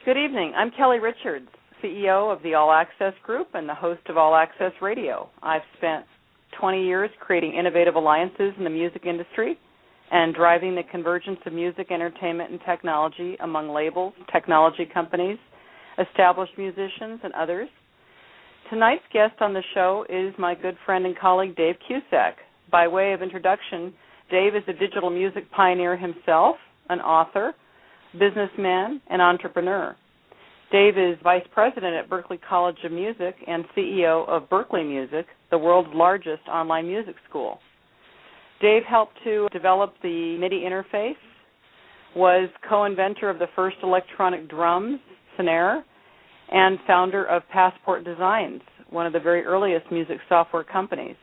Good evening. I'm Kelli Richards, CEO of the All Access Group and the host of All Access Radio. I've spent 20 years creating innovative alliances in the music industry and driving the convergence of music, entertainment, and technology among labels, technology companies, established musicians, and others. Tonight's guest on the show is my good friend and colleague, Dave Kusek. By way of introduction, Dave is a digital music pioneer himself, an author, businessman, and entrepreneur. Dave is vice president at Berklee College of Music and CEO of Berklee Music, the world's largest online music school. Dave helped to develop the MIDI interface, was co-inventor of the first electronic drums, snare, and founder of Passport Designs, one of the very earliest music software companies.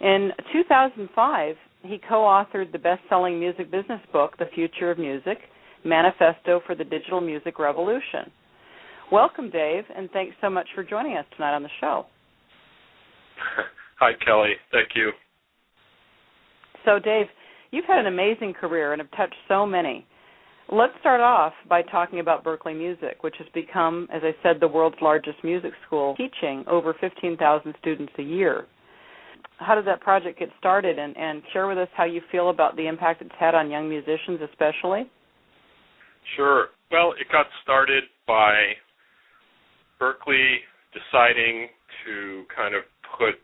In 2005, he co-authored the best-selling music business book, The Future of Music, Manifesto for the Digital Music Revolution. Welcome, Dave, and thanks so much for joining us tonight on the show. Hi, Kelli. Thank you. So, Dave, you've had an amazing career and have touched so many. Let's start off by talking about Berklee Music, which has become, as I said, the world's largest music school, teaching over 15,000 students a year. How did that project get started, and share with us how you feel about the impact it's had on young musicians especially? Sure. Well, it got started by Berklee deciding to kind of put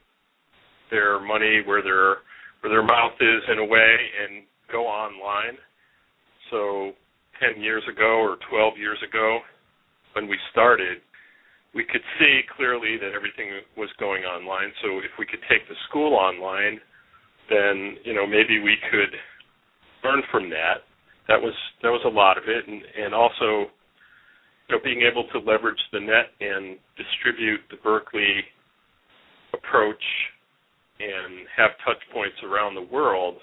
their money where their mouth is in a way and go online. So 10 years ago or 12 years ago when we started, we could see clearly that everything was going online. So if we could take the school online, then, maybe we could learn from that. That was a lot of it, and also, being able to leverage the net and distribute the Berklee approach and have touch points around the world.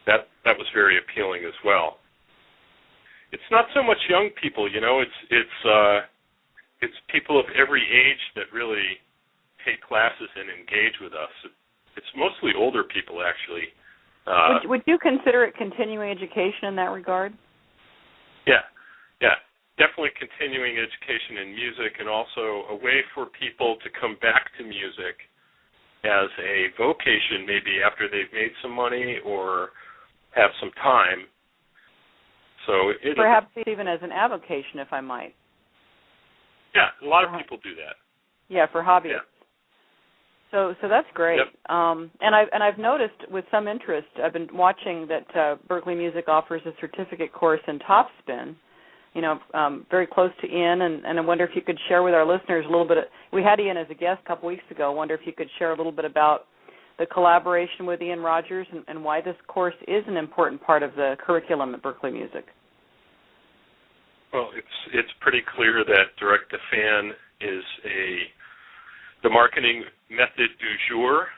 That was very appealing as well. It's not so much young people, it's people of every age that really take classes and engage with us. It's mostly older people, actually. Would you consider it continuing education in that regard? Yeah, definitely continuing education in music, and also a way for people to come back to music as a vocation, maybe after they've made some money or have some time. So perhaps even as an avocation, if I might. Yeah, a lot of people do that. Yeah, for hobbyists. Yeah. So that's great. Yep. And I've noticed with some interest, I've been watching that Berklee Music offers a certificate course in topspin, very close to Ian, and I wonder if you could share with our listeners a little bit. We had Ian as a guest a couple weeks ago. I wonder if you could share a little bit about the collaboration with Ian Rogers and why this course is an important part of the curriculum at Berklee Music. Well, it's pretty clear that direct-to-fan is the marketing method du jour,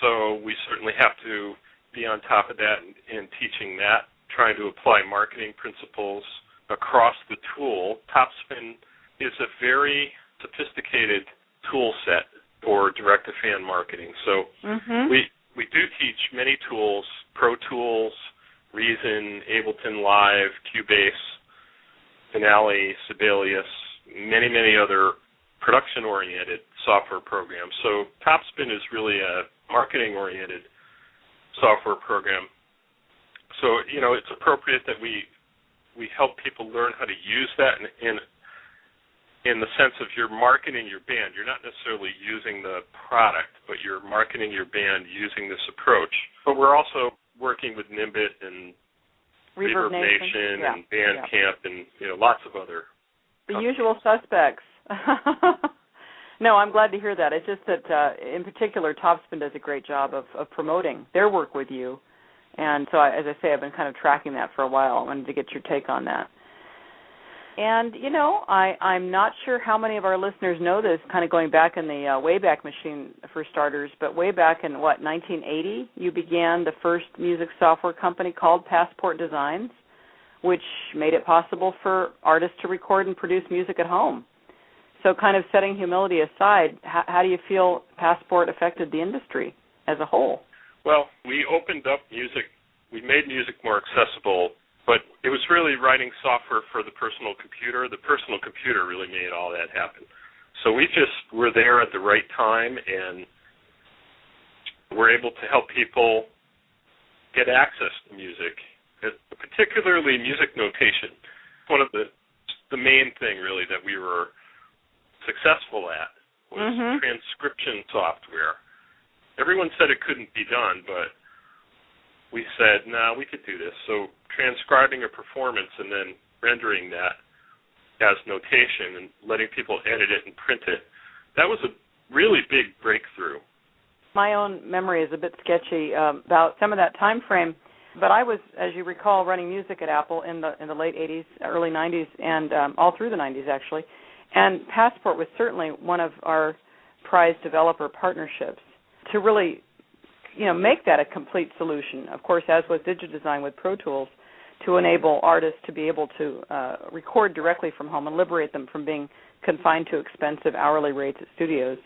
so we certainly have to be on top of that and teaching that, trying to apply marketing principles across the tool. Topspin is a very sophisticated tool set for direct-to-fan marketing. So we do teach many tools, Pro Tools, Reason, Ableton Live, Cubase, Finale, Sibelius, many other production-oriented software programs. So Topspin is really a marketing-oriented software program. So, it's appropriate that we help people learn how to use that in the sense of you're marketing your band. You're not necessarily using the product, but you're marketing your band using this approach. But we're also working with Nimbit and Reverb Nation and Bandcamp and lots of other companies. Usual suspects. No, I'm glad to hear that. It's just that, in particular, Topspin does a great job of promoting their work with you. And so, as I say, I've been kind of tracking that for a while. I wanted to get your take on that. And, I'm not sure how many of our listeners know this, kind of going back in the Wayback Machine for starters, but way back in, 1980, you began the first music software company called Passport Designs, which made it possible for artists to record and produce music at home. So kind of setting humility aside, how do you feel Passport affected the industry as a whole? Well, we opened up music. We made music more accessible But it was really writing software for the personal computer. The personal computer really made all that happen. So we just were there at the right time, and we're able to help people get access to music, particularly music notation. One of the main thing, really, that we were successful at was transcription software. Everyone said it couldn't be done, but we said, nah, we could do this. So transcribing a performance and then rendering that as notation and letting people edit it and print it, that was a really big breakthrough. My own memory is a bit sketchy about some of that time frame, but I was, as you recall, running music at Apple in the late 80s, early 90s, and all through the 90s, actually. And Passport was certainly one of our prized developer partnerships to really, make that a complete solution. Of course, as was DigiDesign with Pro Tools, to enable artists to be able to record directly from home and liberate them from being confined to expensive hourly rates at studios.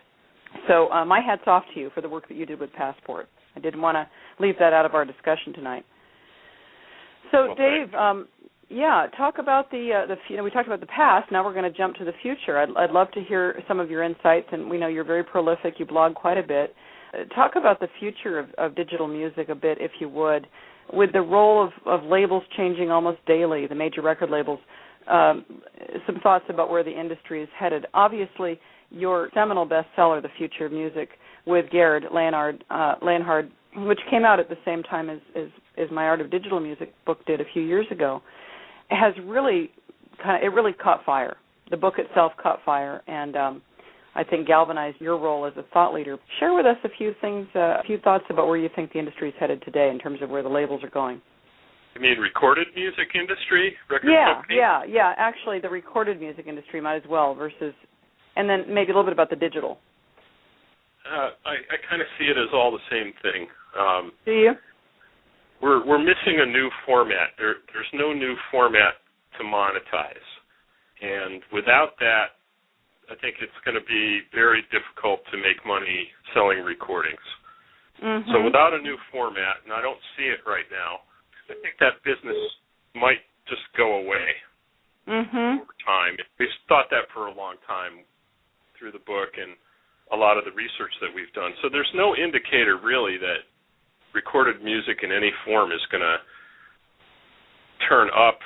So my hat's off to you for the work that you did with Passport. I didn't want to leave that out of our discussion tonight. So, well, Dave, talk about we talked about the past. Now we're going to jump to the future. I'd love to hear some of your insights, and we know you're very prolific. You blog quite a bit. Talk about the future of digital music a bit, if you would, with the role of labels changing almost daily, the major record labels. Some thoughts about where the industry is headed. Obviously, your seminal bestseller, The Future of Music, with Gerhard Leonhard, which came out at the same time as My Art of Digital Music book did a few years ago, has really caught fire. The book itself caught fire, and I think galvanized your role as a thought leader. Share with us a few thoughts about where you think the industry is headed today in terms of where the labels are going. You mean recorded music industry? Yeah. Actually, the recorded music industry might as well and then maybe a little bit about the digital. I kind of see it as all the same thing. Do you? We're missing a new format. There's no new format to monetize, and without that, I think it's going to be very difficult to make money selling recordings. Mm-hmm. So without a new format, and I don't see it right now, I think that business might just go away over time. We've thought that for a long time through the book and a lot of the research that we've done. So there's no indicator really that recorded music in any form is going to turn up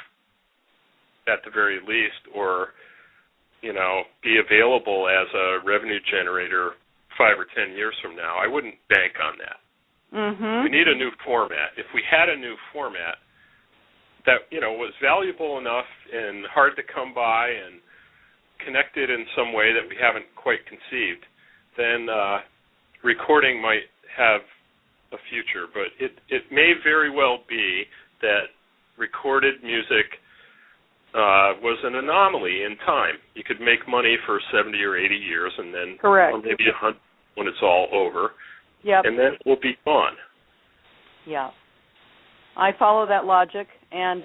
at the very least or, be available as a revenue generator 5 or 10 years from now. I wouldn't bank on that. We need a new format. If we had a new format that, was valuable enough and hard to come by and connected in some way that we haven't quite conceived, then recording might have a future. But it may very well be that recorded music was an anomaly in time. You could make money for 70 or 80 years and then or maybe 100 when it's all over. Yep. And then it will be gone. Yeah. I follow that logic, and,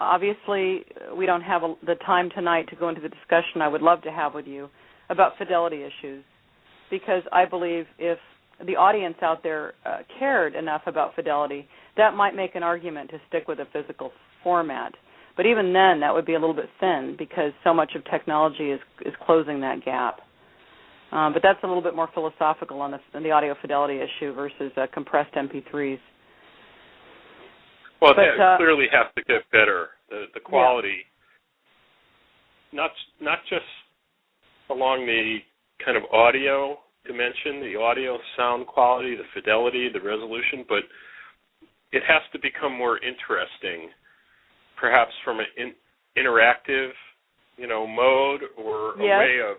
obviously we don't have the time tonight to go into the discussion I would love to have with you about fidelity issues, because I believe if the audience out there cared enough about fidelity, that might make an argument to stick with a physical format. But even then, that would be a little bit thin because so much of technology is closing that gap. But that's a little bit more philosophical on the audio fidelity issue versus compressed MP3s. Well, it clearly has to get better. The quality, not just along the kind of audio dimension, the audio sound quality, the fidelity, the resolution, but it has to become more interesting, perhaps from an interactive, mode or a way of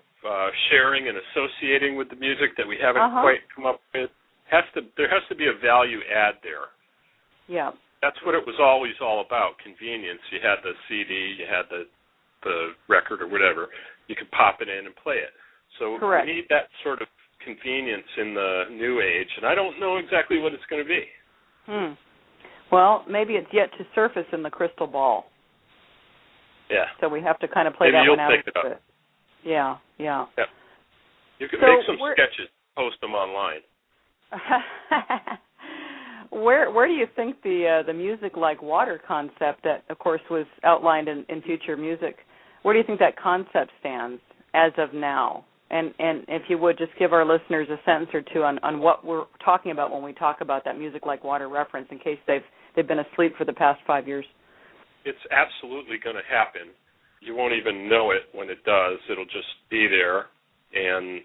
sharing and associating with the music that we haven't quite come up with. There has to be a value add there. Yeah. That's what it was always all about, convenience. You had the CD, you had the record or whatever. You could pop it in and play it. So we need that sort of convenience in the new age, and I don't know exactly what it's going to be. Well, maybe it's yet to surface in the crystal ball. Yeah. So we have to kind of play that one out a bit. Yeah. You can make some sketches, post them online. where do you think the music like water concept that, of course, was outlined in Future Music, where do you think that concept stands as of now? And if you would, just give our listeners a sentence or two on what we're talking about when we talk about that music like water reference, in case they've been asleep for the past 5 years. It's absolutely going to happen. You won't even know it when it does. It'll just be there, and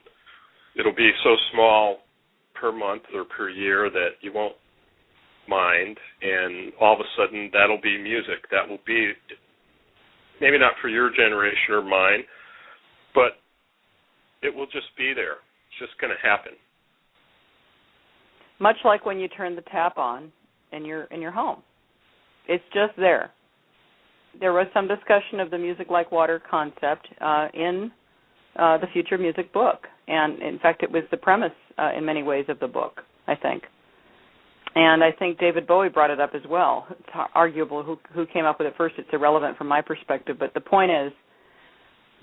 it'll be so small per month or per year that you won't mind, and all of a sudden that'll be music. That will be, maybe not for your generation or mine, but it will just be there. It's just going to happen. Much like when you turn the tap on in your home. It's just there. There was some discussion of the music like water concept in the Future Music book, and in fact it was the premise in many ways of the book, I think. And I think David Bowie brought it up as well. It's arguable who came up with it first. It's irrelevant from my perspective, but the point is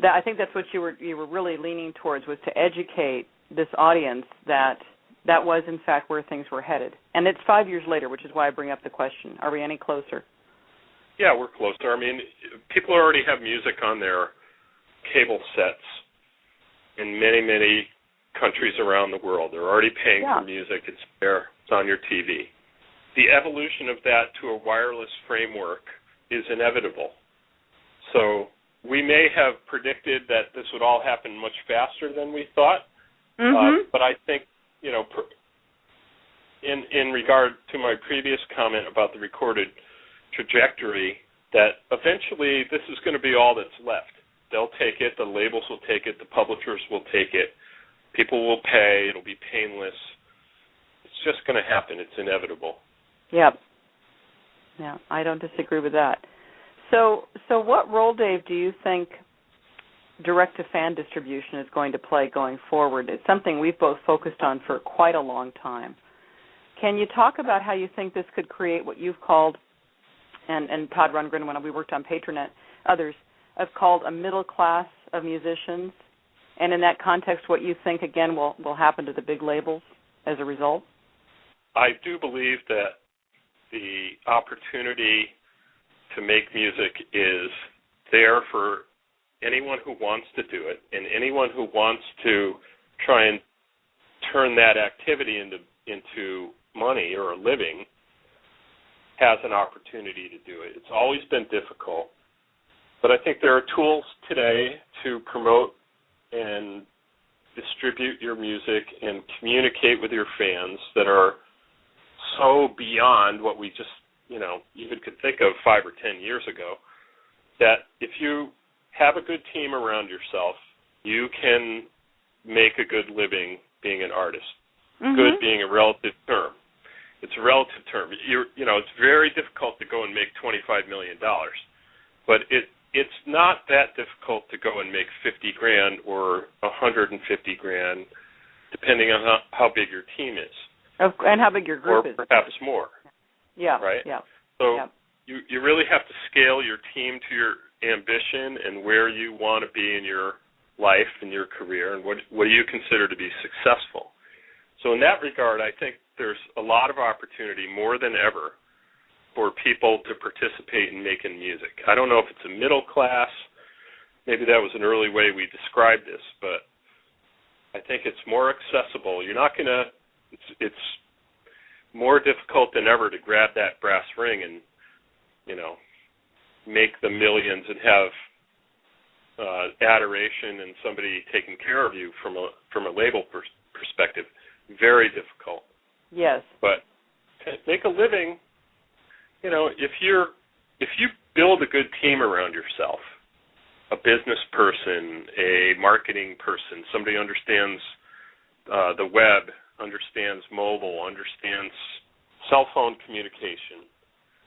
that I think that's what you were really leaning towards, was to educate this audience that was in fact where things were headed. And it's 5 years later, which is why I bring up the question: are we any closer? Yeah, we're closer. I mean, people already have music on their cable sets in many, many countries around the world. They're already paying for music. It's there. It's on your TV. The evolution of that to a wireless framework is inevitable. So we may have predicted that this would all happen much faster than we thought, but I think, you know, in regard to my previous comment about the recorded trajectory, that eventually this is going to be all that's left. They'll take it, the labels will take it, the publishers will take it, people will pay, it'll be painless. It's just going to happen. It's inevitable. Yep. Yeah, I don't disagree with that. So what role, Dave, do you think direct-to-fan distribution is going to play going forward? It's something we've both focused on for quite a long time. Can you talk about how you think this could create what you've called, and Todd Rundgren, when we worked on Patronet, others have called a middle class of musicians, and in that context, what you think, again, will happen to the big labels as a result? I do believe that the opportunity to make music is there for anyone who wants to do it, and anyone who wants to try and turn that activity into money or a living has an opportunity to do it. It's always been difficult, but I think there are tools today to promote and distribute your music and communicate with your fans that are so beyond what we just, even could think of 5 or 10 years ago, that if you have a good team around yourself, you can make a good living being an artist. Good being a relative term. It's a relative term. It's very difficult to go and make $25 million, but it's not that difficult to go and make $50,000 or $150,000, depending on how big your team is, and how big your group is, or perhaps more. Yeah. Right. Yeah. So you really have to scale your team to your ambition and where you want to be in your life and your career, and what do you consider to be successful. So in that regard, I think there's a lot of opportunity, more than ever, for people to participate in making music. I don't know if it's a middle class. Maybe that was an early way we described this, but I think it's more accessible. You're not going to, it's more difficult than ever to grab that brass ring and, make the millions and have adoration and somebody taking care of you from a label perspective. Very difficult. Yes. But to make a living, if you build a good team around yourself, a business person, a marketing person, somebody who understands the web, understands mobile, understands cell phone communication,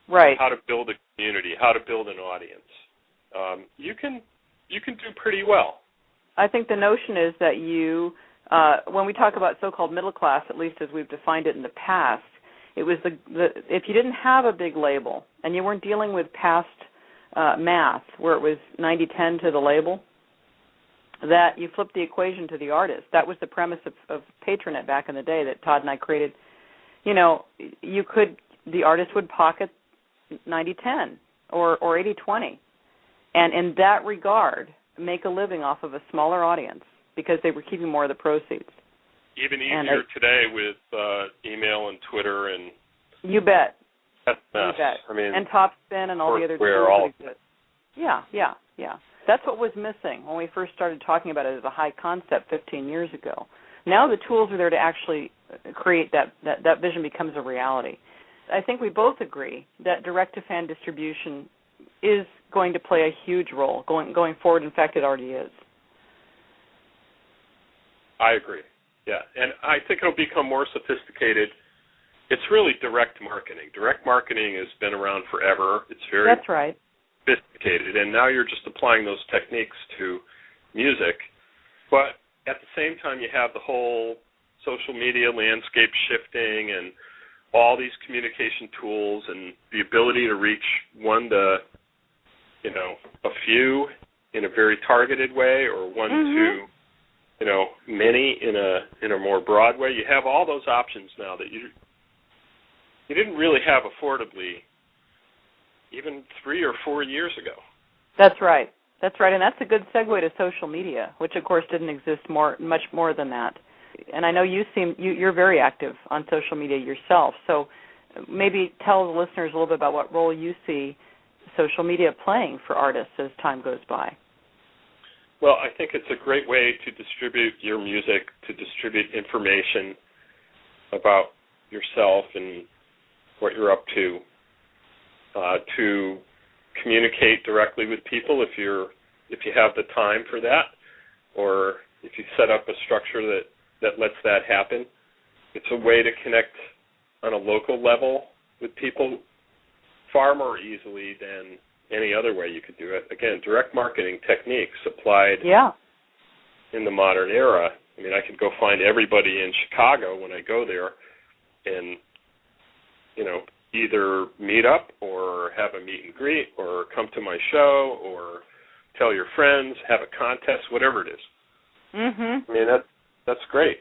right? How to build a community, how to build an audience, you can do pretty well. I think the notion is that you, when we talk about so-called middle class, at least as we've defined it in the past, it was if you didn't have a big label and you weren't dealing with past math where it was 90-10 to the label, that you flipped the equation to the artist. That was the premise of Patronet back in the day that Todd and I created. the artist would pocket 90-10 or 80-20, and in that regard, make a living off of a smaller audience because they were keeping more of the proceeds. Even easier today with email and Twitter and... You bet. You bet. I mean, and Topspin and all the other tools that exist. Yeah. That's what was missing when we first started talking about it as a high concept 15 years ago. Now the tools are there to actually create that vision becomes a reality. I think we both agree that direct-to-fan distribution is going to play a huge role going forward. In fact, it already is. I agree, yeah. And I think it'll become more sophisticated. It's really direct marketing. Direct marketing has been around forever. It's very That's right. sophisticated, and now you're just applying those techniques to music. But at the same time, you have the whole social media landscape shifting and all these communication tools and the ability to reach one to, a few in a very targeted way, or one to, many in a more broad way. You have all those options now that you didn't really have affordably even 3 or 4 years ago. That's right, and that's a good segue to social media, which of course didn't exist much more than that. And I know you're very active on social media yourself, so maybe tell the listeners a little bit about what role you see social media playing for artists as time goes by. Well, I think it's a great way to distribute your music, to distribute information about yourself and what you're up to communicate directly with people if you have the time for that, or if you set up a structure that lets that happen. It's a way to connect on a local level with people far more easily than any other way you could do it. Again, direct marketing techniques applied in the modern era. I mean, I could go find everybody in Chicago when I go there and, either meet up or have a meet and greet or come to my show or tell your friends, have a contest, whatever it is. Mm-hmm. I mean, that's great.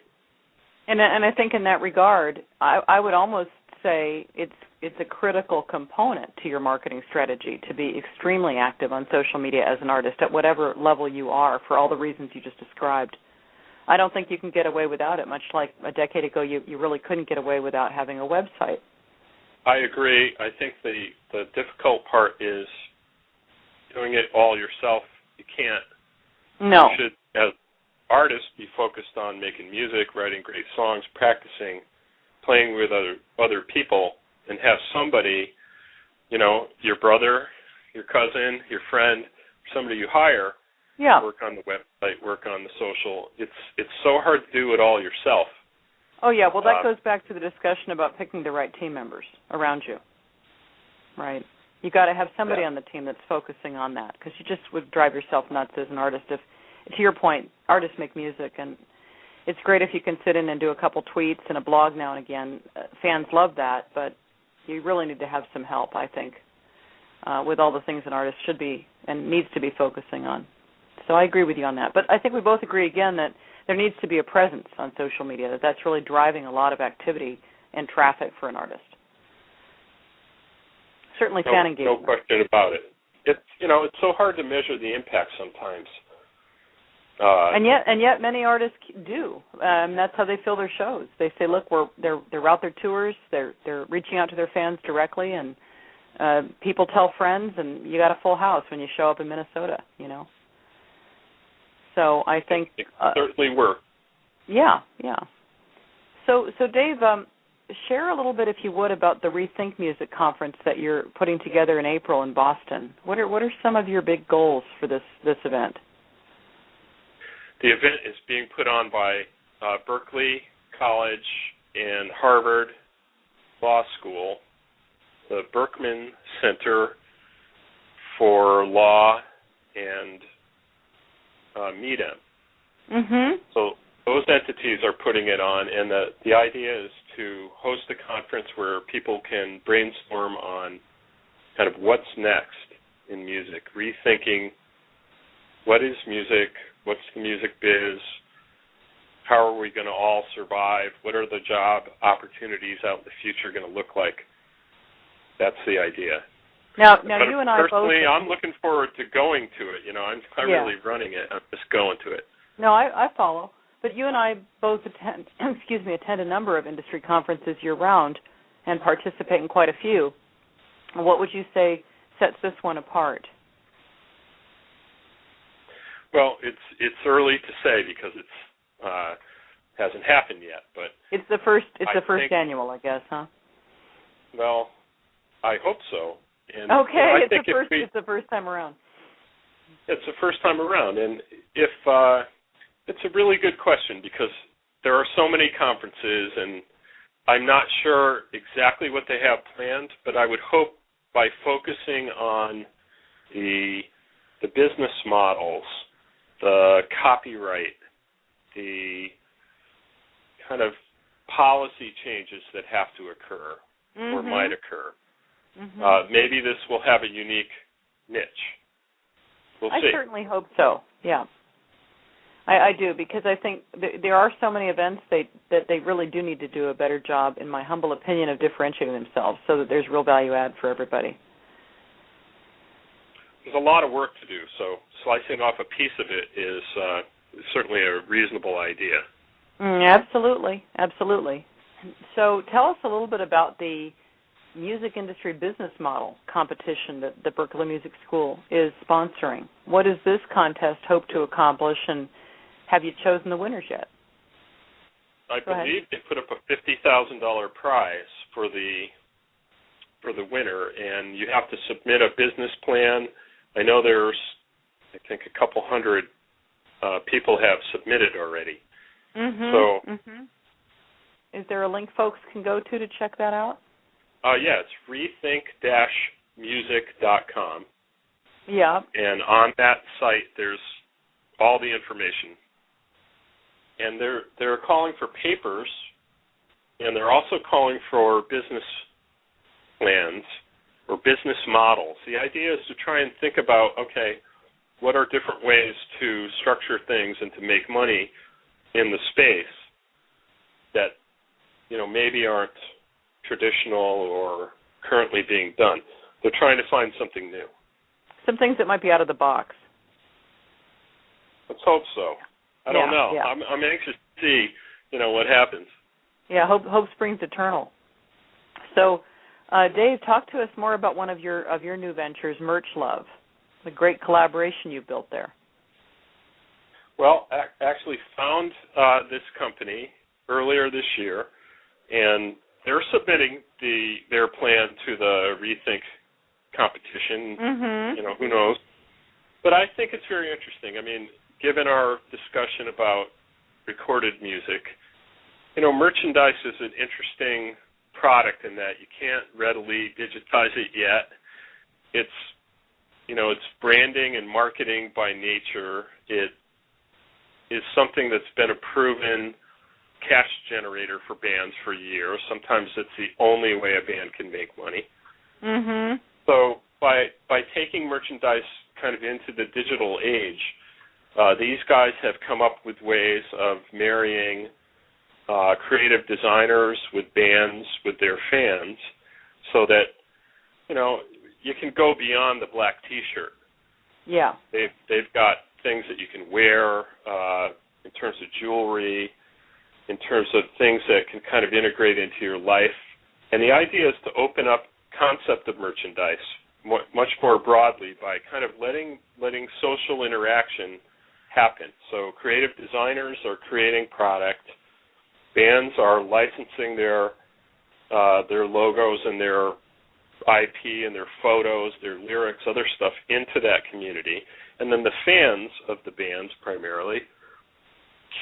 And I think in that regard, I would almost say it's a critical component to your marketing strategy to be extremely active on social media as an artist at whatever level you are, for all the reasons you just described. I don't think you can get away without it, much like a decade ago you really couldn't get away without having a website. I agree. I think the difficult part is doing it all yourself. You can't. No. You should, as artists, be focused on making music, writing great songs, practicing, playing with other people, and have somebody, your brother, your cousin, your friend, somebody you hire, work on the website, work on the social. It's so hard to do it all yourself. Oh, yeah. Well, that goes back to the discussion about picking the right team members around you. Right. You got to have somebody on the team that's focusing on that, because you just would drive yourself nuts as an artist. If, to your point, artists make music, and it's great if you can sit in and do a couple tweets and a blog now and again. Fans love that, but you really need to have some help, I think, with all the things an artist should be and needs to be focusing on. So I agree with you on that. But I think we both agree, again, that there needs to be a presence on social media, that's really driving a lot of activity and traffic for an artist. Certainly fan engagement. No question about it. It's so hard to measure the impact sometimes. And yet many artists do. That's how they fill their shows. They say, look, they're out their tours, they're reaching out to their fans directly, and people tell friends, and you got a full house when you show up in Minnesota, So I think it certainly works. Yeah. So Dave, share a little bit, if you would, about the Rethink Music Conference that you're putting together in April in Boston. What are some of your big goals for this event? The event is being put on by Berkeley College and Harvard Law School, the Berkman Center for Law and MEDEM. Mm-hmm. So those entities are putting it on, and the idea is to host a conference where people can brainstorm on kind of what's next in music, rethinking what is music, what's the music biz, how are we going to all survive? What are the job opportunities out in the future going to look like? That's the idea. Now but you and I personally, both. I'm looking forward to going to it. I'm not really running it. I'm just going to it. No, I follow. But you and I both attend a number of industry conferences year-round and participate in quite a few. What would you say sets this one apart? Well, it's early to say because it's hasn't happened yet. But it's the first annual, I guess, huh? Well, I hope so. And okay, it's the first time around. It's the first time around, and if it's a really good question because there are so many conferences, and I'm not sure exactly what they have planned, but I would hope by focusing on the business models, the copyright, the kind of policy changes that have to occur or might occur. Maybe this will have a unique niche. We'll see. I certainly hope so, yeah. I do, because I think there are so many events that they really do need to do a better job, in my humble opinion, of differentiating themselves so that there's real value add for everybody. There's a lot of work to do, so slicing off a piece of it is certainly a reasonable idea. Absolutely, absolutely. So tell us a little bit about the music industry business model competition that the Berklee Music School is sponsoring. What does this contest hope to accomplish, and have you chosen the winners yet? I believe they put up a $50,000 prize for the winner, and you have to submit a business plan. I know there's, I think, a couple hundred people have submitted already. Is there a link folks can go to check that out? Yeah, it's rethink-music.com. Yeah. And on that site, there's all the information. And they're calling for papers, and they're also calling for business plans or business models. The idea is to try and think about, okay, what are different ways to structure things and to make money in the space that, maybe aren't traditional or currently being done. They're trying to find something new. Some things that might be out of the box. Let's hope so. I don't know. Yeah. I'm anxious to see, what happens. Yeah, hope springs eternal. So, Dave, talk to us more about one of your new ventures, Merch Love, the great collaboration you built there. Well, actually found this company earlier this year, and they're submitting their plan to the Rethink competition. Who knows? But I think it's very interesting. I mean, given our discussion about recorded music, merchandise is an interesting product in that you can't readily digitize it yet. It's, it's branding and marketing by nature. It is something that's been a proven cash generator for bands for years. Sometimes it's the only way a band can make money. So by taking merchandise kind of into the digital age, these guys have come up with ways of marrying creative designers with bands, with their fans, so that, you can go beyond the black T-shirt. Yeah. They've got things that you can wear in terms of jewelry, in terms of things that can kind of integrate into your life. And the idea is to open up concept of merchandise much more broadly by kind of letting social interaction happen. So creative designers are creating product. Bands are licensing their logos and their IP and their photos, their lyrics, other stuff into that community. And then the fans of the bands primarily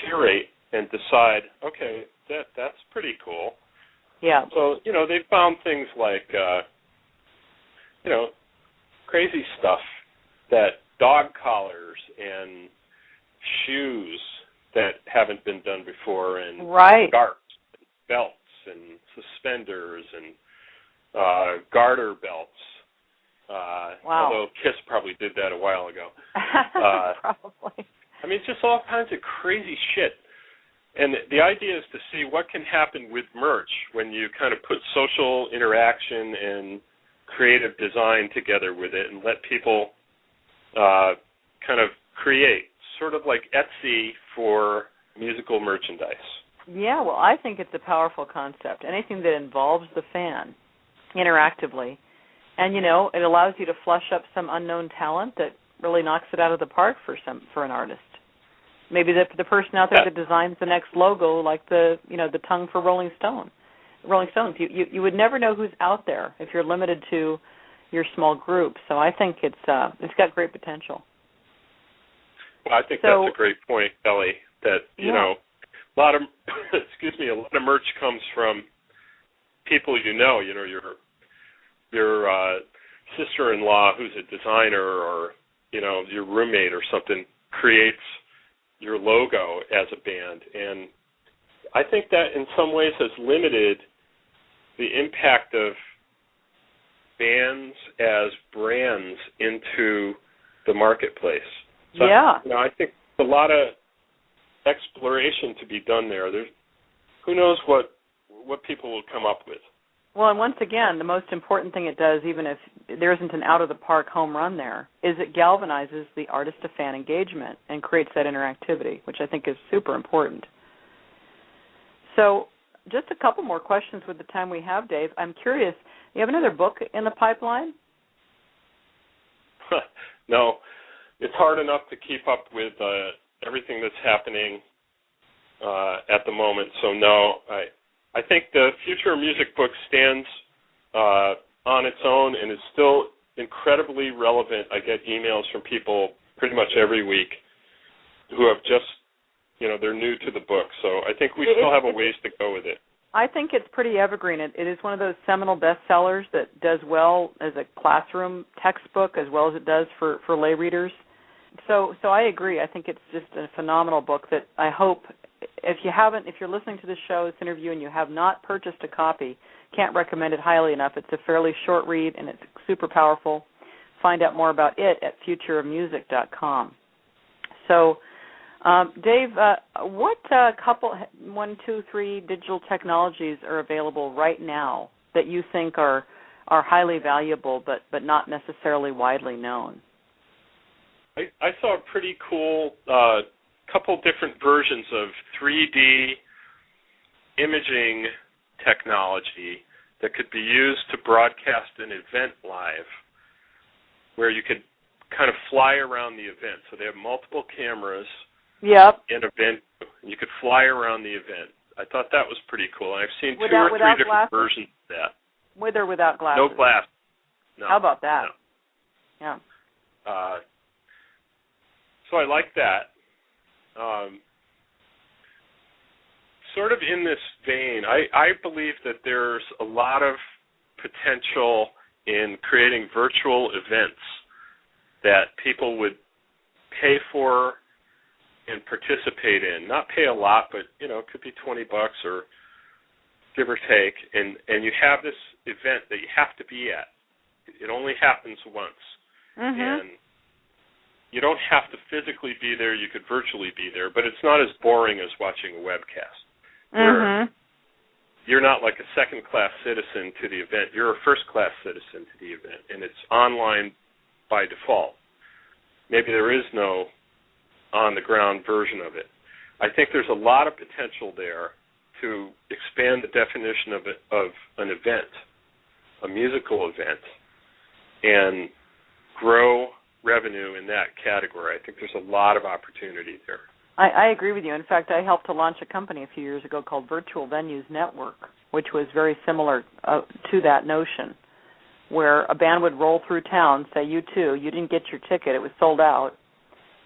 curate and decide, okay, that's pretty cool. Yeah. So, they've found things like, crazy stuff, that dog collars and shoes that haven't been done before, and scarves, and belts, and suspenders, and garter belts. Wow. Although Kiss probably did that a while ago. Probably. I mean, just all kinds of crazy shit. And the idea is to see what can happen with merch when you kind of put social interaction and creative design together with it and let people kind of create, sort of like Etsy for musical merchandise. Yeah, well, I think it's a powerful concept. Anything that involves the fan interactively. And, you know, it allows you to flush up some unknown talent that really knocks it out of the park for an artist. Maybe the person out there that designs the next logo, like the tongue for Rolling Stones. You would never know who's out there if you're limited to your small group. So I think it's got great potential. Well, I think that's a great point, Kelli. That you know, a lot of merch comes from people you know. You know, your sister-in-law who's a designer, or you know, your roommate or something creates your logo as a band, and I think that in some ways has limited the impact of bands as brands into the marketplace. So I think a lot of exploration to be done there. Who knows what people will come up with. Well, and once again, the most important thing it does, even if there isn't an out-of-the-park home run there, is it galvanizes the artist-to-fan engagement and creates that interactivity, which I think is super important. So just a couple more questions with the time we have, Dave. I'm curious, you have another book in the pipeline? No. It's hard enough to keep up with everything that's happening at the moment, so no. I think the Future of Music book stands on its own and is still incredibly relevant. I get emails from people pretty much every week who have just, they're new to the book. So I think we still have a ways to go with it. I think it's pretty evergreen. It is one of those seminal bestsellers that does well as a classroom textbook as well as it does for lay readers. So I agree. I think it's just a phenomenal book that I hope, if you're listening to this show, this interview, and you have not purchased a copy, can't recommend it highly enough. It's a fairly short read, and it's super powerful. Find out more about it at futureofmusic.com. So, Dave, what couple, 1, 2, 3 digital technologies are available right now that you think are highly valuable but not necessarily widely known? I saw a pretty cool couple different versions of 3D imaging technology that could be used to broadcast an event live, where you could kind of fly around the event. So they have multiple cameras in an event. You could fly around the event. I thought that was pretty cool. And I've seen two or three different versions of that. With or without glasses? No glass. No. How about that? No. Yeah. So I like that. Sort of in this vein, I believe that there's a lot of potential in creating virtual events that people would pay for and participate in. Not pay a lot, but it could be $20 or give or take, and you have this event that you have to be at. It only happens once. Mm-hmm. And you don't have to physically be there. You could virtually be there, but it's not as boring as watching a webcast. Mm-hmm. You're not like a second-class citizen to the event. You're a first-class citizen to the event, and it's online by default. Maybe there is no on-the-ground version of it. I think there's a lot of potential there to expand the definition of an event, a musical event, and grow revenue in that category. I think there's a lot of opportunity there. I agree with you. In fact, I helped to launch a company a few years ago called Virtual Venues Network, which was very similar to that notion, where a band would roll through town, say you didn't get your ticket, it was sold out,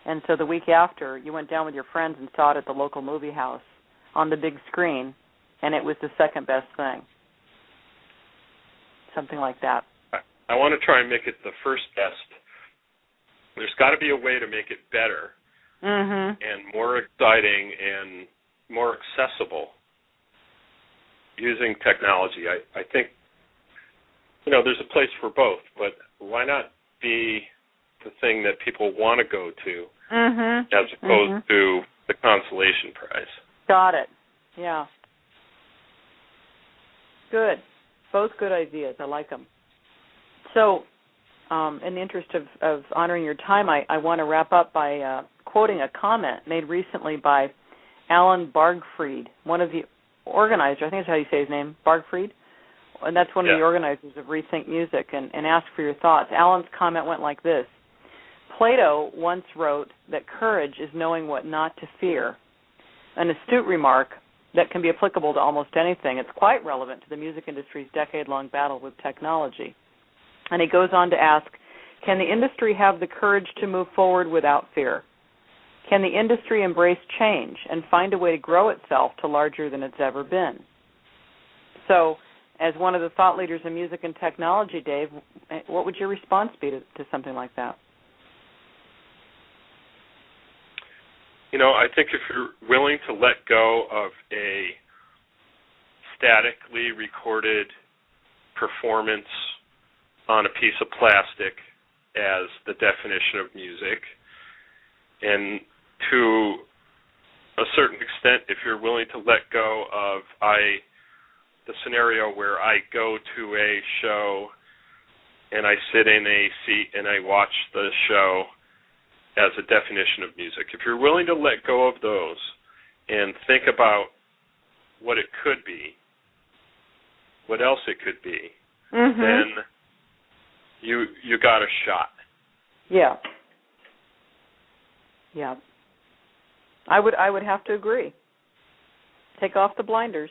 and so the week after, you went down with your friends and saw it at the local movie house on the big screen, and it was the second best thing. Something like that. I want to try and make it the first best. There's got to be a way to make it better and more exciting and more accessible using technology. I think, there's a place for both, but why not be the thing that people want to go to as opposed to the consolation prize? Got it. Yeah. Good. Both good ideas. I like them. So, in the interest of honoring your time, I want to wrap up by quoting a comment made recently by Alan Bargfried, one of the organizers. I think that's how you say his name, Bargfried. And that's one of the organizers of Rethink Music, and ask for your thoughts. Alan's comment went like this. Plato once wrote that courage is knowing what not to fear, an astute remark that can be applicable to almost anything. It's quite relevant to the music industry's decade-long battle with technology. And he goes on to ask, can the industry have the courage to move forward without fear? Can the industry embrace change and find a way to grow itself to larger than it's ever been? So, as one of the thought leaders in music and technology, Dave, what would your response be to something like that? I think if you're willing to let go of a statically recorded performance on a piece of plastic as the definition of music, and to a certain extent, if you're willing to let go of the scenario where I go to a show and I sit in a seat and I watch the show as a definition of music. If you're willing to let go of those and think about what it could be, what else it could be, then you got a shot. Yeah. Yeah. I would have to agree. Take off the blinders.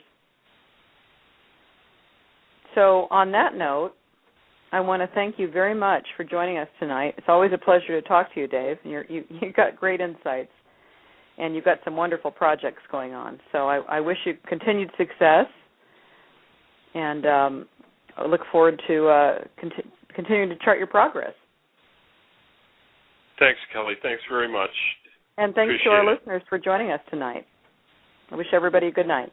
So on that note, I want to thank you very much for joining us tonight. It's always a pleasure to talk to you, Dave. You've got great insights, and you've got some wonderful projects going on. So I wish you continued success, and I look forward to continuing to chart your progress. Thanks, Kelly. Thanks very much. And thanks to our listeners for joining us tonight. I wish everybody a good night.